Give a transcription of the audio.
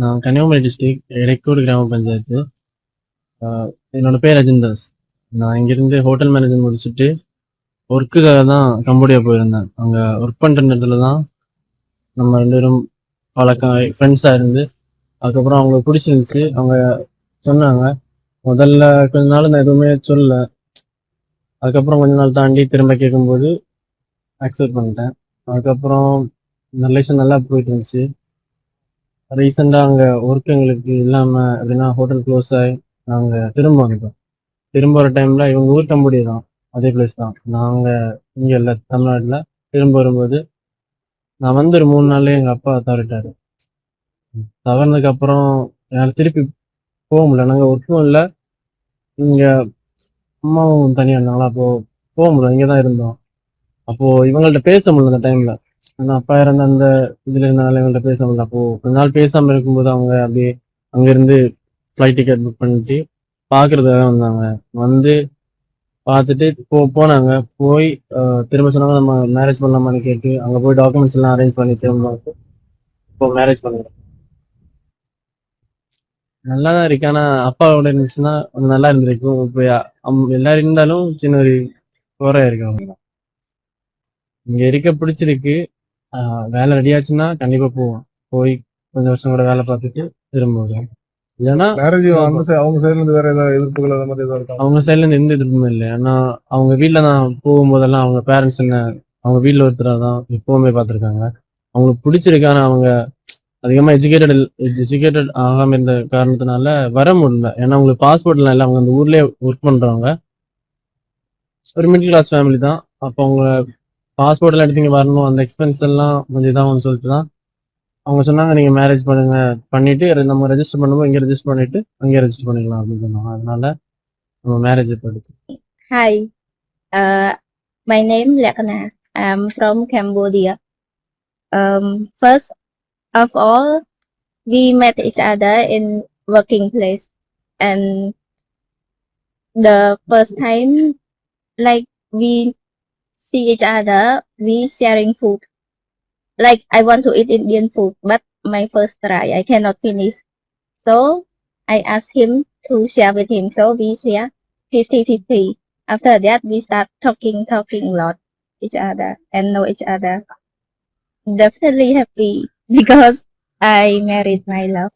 நான் கன்னியாகுமரி டிஸ்ட்ரிக்ட் எடைக்கோடு கிராம பஞ்சாயத்து. என்னோட பேர் அஜிந்தாஸ். நான் இங்கேருந்து ஹோட்டல் மேனேஜர் முடிச்சுட்டு ஒர்க்குக்காக தான் கம்போடியா போயிருந்தேன். அங்கே ஒர்க் பண்ணுற நேரத்தில் தான் நம்ம 2 பேரும் பழக்கம், ஃப்ரெண்ட்ஸாக இருந்து அதுக்கப்புறம் அவங்களுக்கு பிடிச்சிருந்துச்சு. அவங்க சொன்னாங்க. முதல்ல கொஞ்ச நாள் நான் எதுவுமே சொல்லல. அதுக்கப்புறம் கொஞ்ச நாள் தாண்டி திரும்ப கேட்கும்போது அக்செப்ட் பண்ணிட்டேன். அதுக்கப்புறம் இந்த ரிலேஷன் நல்லா போயிட்டு இருந்துச்சு. ரீசெண்டாக அங்கே ஒர்க் எங்களுக்கு இல்லாமல் அப்படின்னா ஹோட்டல் க்ளோஸ் ஆகி நாங்கள் திரும்ப வந்துட்டோம். திரும்ப வர டைமில் இவங்க ஊர் கம்போடியா தான், அதே பிளேஸ் தான். நாங்கள் இங்கே இல்லை, தமிழ்நாட்டில். திரும்ப வரும்போது நான் வந்து ஒரு 3 நாள்லேயே எங்கள் அப்பா தவறிட்டார். தவறினதுக்கப்புறம் என்னால் திருப்பி போக முடியல. நாங்கள் ஒர்க்கும் இல்லை, இங்கே அம்மாவும் தனியாக இருந்தாங்களா, அப்போது போக முடியல, இங்கே தான் இருந்தோம். அப்போது இவங்கள்ட்ட பேச முடியல அந்த டைமில். ஆனால் அப்பா இறந்த அந்த இதில் இருந்தாலும் இவங்கள்ட்ட பேச முடியல. அப்போது கொஞ்ச நாள் பேசாமல் இருக்கும்போது அவங்க அப்படியே அங்கேருந்து ஃப்ளைட் டிக்கெட் புக் பண்ணிட்டு பார்க்குறதுக்காக வந்தாங்க. வந்து பார்த்துட்டு போனாங்க. போய் திரும்ப சொன்னாங்க நம்ம மேரேஜ் பண்ணலாமான்னு கேட்டு அங்கே போய் டாக்குமெண்ட்ஸ் எல்லாம் அரேஞ்ச் பண்ணி திரும்ப இப்போ மேரேஜ் பண்ணுறோம். நல்லா தான் இருக்கு. ஆனால் அப்பாவோட இருந்துச்சுன்னா கொஞ்சம் நல்லா இருந்திருக்கும். இப்போ எல்லாரும் இருந்தாலும் சின்ன ஒரு குறை இருக்கு. அவங்க இங்கே இருக்க பிடிச்சிருக்கு. வேலை ரெடி ஆச்சுன்னா கண்டிப்பாக போவோம். போய் கொஞ்சம் வருஷம் கூட வேலை பார்த்துட்டு திரும்ப வருவோம். இல்லைன்னா அவங்க சைட்ல இருந்து வேற ஏதாவது எதிர்ப்புகள் அந்த மாதிரி ஏதாவது இருக்கா? அவங்க சைட்ல இருந்து எந்த எதிர்ப்புமே இல்லை. ஏன்னா அவங்க வீட்டில் நான் போகும்போதெல்லாம் அவங்க பேரண்ட்ஸ் என்ன அவங்க வீட்டில் ஒருத்தராக தான் எப்பவுமே பார்த்துருக்காங்க. அவங்களுக்கு பிடிச்சிருக்கு. ஆனால் அவங்க அதிகமாக எஜுகேட்டட் ஆகாமல் இருந்த காரணத்தினால வர முடியல. ஏன்னா அவங்களுக்கு பாஸ்போர்ட்லாம் இல்லை. அவங்க அந்த ஊர்லேயே ஒர்க் பண்ணுறவங்க, ஒரு மிடில் கிளாஸ் ஃபேமிலி தான். அப்போ அவங்க பாஸ்போர்ட் எல்லாம் எடுத்தீங்க வரணும், அந்த எக்ஸ்பென்ஸ் எல்லாம் கொஞ்சம் இதாகும்னு சொல்லிட்டு தான் அவங்க சொன்னாங்க நீங்க மேரேஜ் பண்ணுங்க, பண்ணிட்டு நம்ம ரெஜிஸ்டர் பண்ணும்போது இங்கே ரெஜிஸ்டர் பண்ணிட்டு அங்கேயே ரெஜிஸ்டர் பண்ணிக்கலாம் அப்படின்னு சொன்னாங்க. அதனால நம்ம மேரேஜ் எடுத்து. Hi, my name is Lekana. I'm from Cambodia. First of all, we met each other in working place, and the first time, like we see each other, we sharing food. Like I want to eat Indian food, but my first try I cannot finish, so I asked him to share with him. So we share 50-50. After that, we start talking a lot each other and know each other. Definitely happy because I married my love.